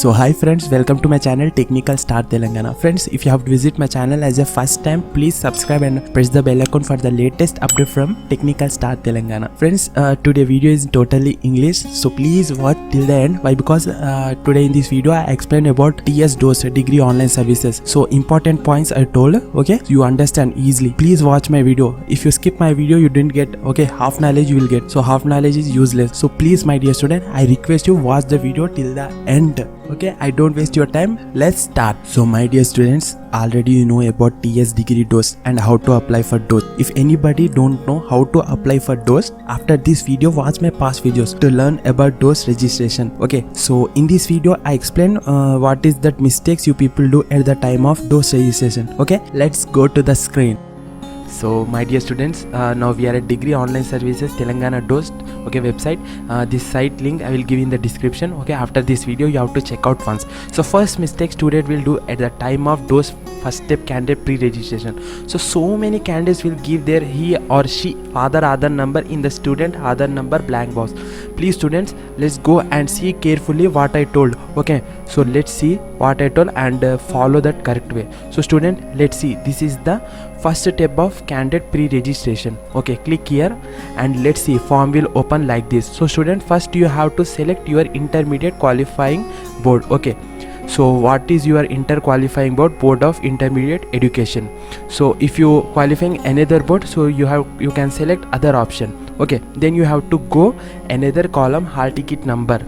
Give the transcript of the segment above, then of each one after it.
So hi friends, welcome to my channel Technical Star Telangana. Friends, if you have to visit my channel as a first time, please subscribe and press the bell icon for the latest update from Technical Star Telangana. Friends, today video is totally English, so please watch till the end. Why? Because today in this video I explain about TS Dost degree online services. So important points I told, okay, you understand easily. Please watch my video. If you skip my video, you didn't get, okay, half knowledge you will get. So half knowledge is useless. So please, my dear student, I request you watch the video till the end. Okay, I don't waste your time. Let's start. So my dear students, already you know about TS degree Dost and how to apply for Dost. If anybody don't know how to apply for Dost, after this video watch my past videos to learn about Dost registration. Okay, so in this video I explain what is that mistakes you people do at the time of Dost registration. Okay, let's go to the screen. So my dear students, now we are at degree online services Telangana Dost, okay, website. This site link I will give in the description. Okay, after this video you have to check out once. So first mistake student will do at the time of Dost first step candidate pre-registration. So many candidates will give their he or she father Aadhaar number in the student Aadhaar number blank box. Please students, let's go and see carefully what I told. Okay, so let's see what I told and follow that correct way. So student, let's see, this is the first step of candidate pre-registration. Okay, click here and let's see, form will open like this. So student, first you have to select your intermediate qualifying board. Okay, so what is your inter qualifying board of intermediate education. So if you qualifying another board, so you can select other option. Okay, then you have to go another column hall ticket number.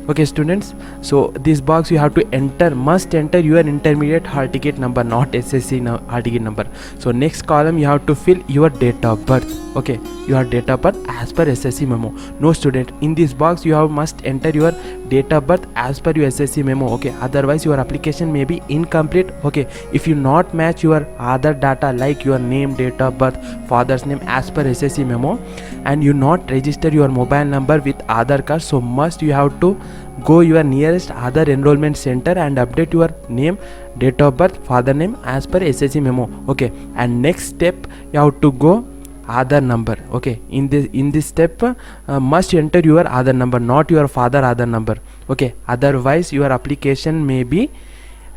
Okay students, so this box you have to enter, must enter your intermediate hall ticket number, not SSC hall ticket number. So next column you have to fill your date of birth. Okay, your date of birth as per SSC memo. No student, in this box you must enter your date of birth as per your SSC memo. Okay, otherwise your application may be incomplete. Okay, if you not match your other data like your name, date of birth, father's name as per SSC memo, and you not register your mobile number with Aadhaar card, so must you have to go your nearest Aadhaar enrollment center and update your name, date of birth, father name as per SSC memo. Okay, and next step you have to go Aadhaar number. Okay, in this step must enter your Aadhaar number, not your father Aadhaar number. Okay, otherwise your application may be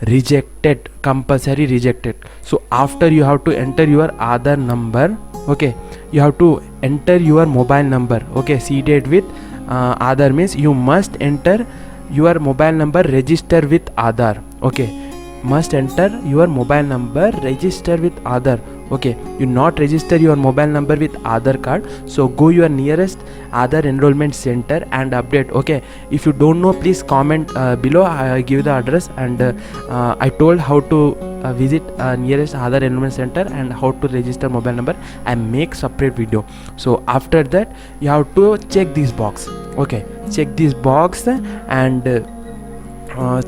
rejected, compulsory rejected. So after you have to enter your Aadhaar number, okay, you have to enter your mobile number. Okay, seeded with Aadhaar means you must enter your mobile number register with Aadhaar. Okay, must enter your mobile number register with Aadhaar. Okay, you not register your mobile number with Aadhaar card, so go your nearest Aadhaar enrollment center and update. Okay, if you don't know, please comment below. I give the address and I told how to visit nearest Aadhaar enrollment center and how to register mobile number. I make separate video. So after that you have to check this box. Okay, check this box and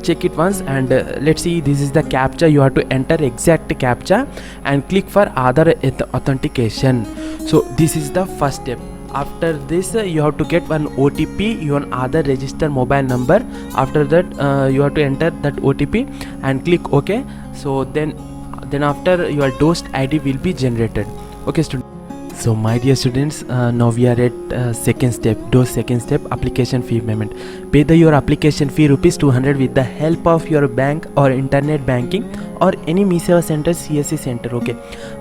check it once and let's see, this is the captcha. You have to enter exact captcha and click for Aadhaar authentication. So this is the first step. After this you have to get one OTP, your Aadhaar register mobile number. After that you have to enter that OTP and click OK. So then after your Dost ID will be generated. Okay students. So my dear students, now we are at second step, Dost second step, application fee payment. Pay your application fee ₹200 with the help of your bank or internet banking or any MeSeva center, CSC center. Okay,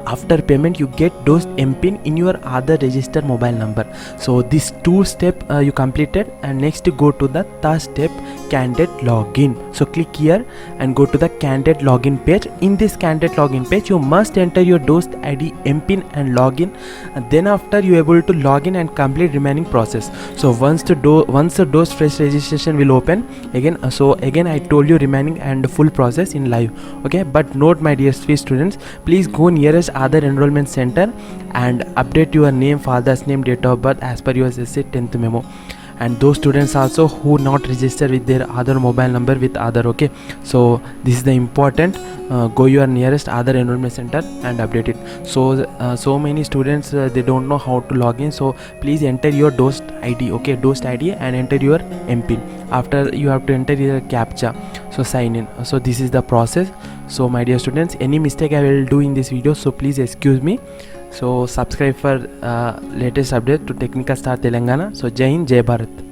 after payment you get Dost MPIN in your Aadhaar register mobile number. So this two step you completed, and next you go to the third step, candidate login. So click here and go to the candidate login page. In this candidate login page you must enter your Dost ID, MPIN and login. And then after you able to log in and complete remaining process. So once the Dost fresh registration will open again, so again I told you remaining and full process in live. Okay, but note my dear students, please go nearest Aadhaar enrollment center and update your name, father's name, date of birth as per your SSC 10th memo. And those students also who not register with their Aadhaar mobile number with Aadhaar. Okay, so this is the important, go your nearest Aadhaar enrollment center and update it. So many students they don't know how to log in, so please enter your Dost ID. Okay, Dost ID and enter your MPIN. After you have to enter your captcha, so sign in. So this is the process. So my dear students, any mistake I will do in this video, so please excuse me. So subscribe for latest update to Technical Star Telangana. So Jai Hind, Jai Bharat.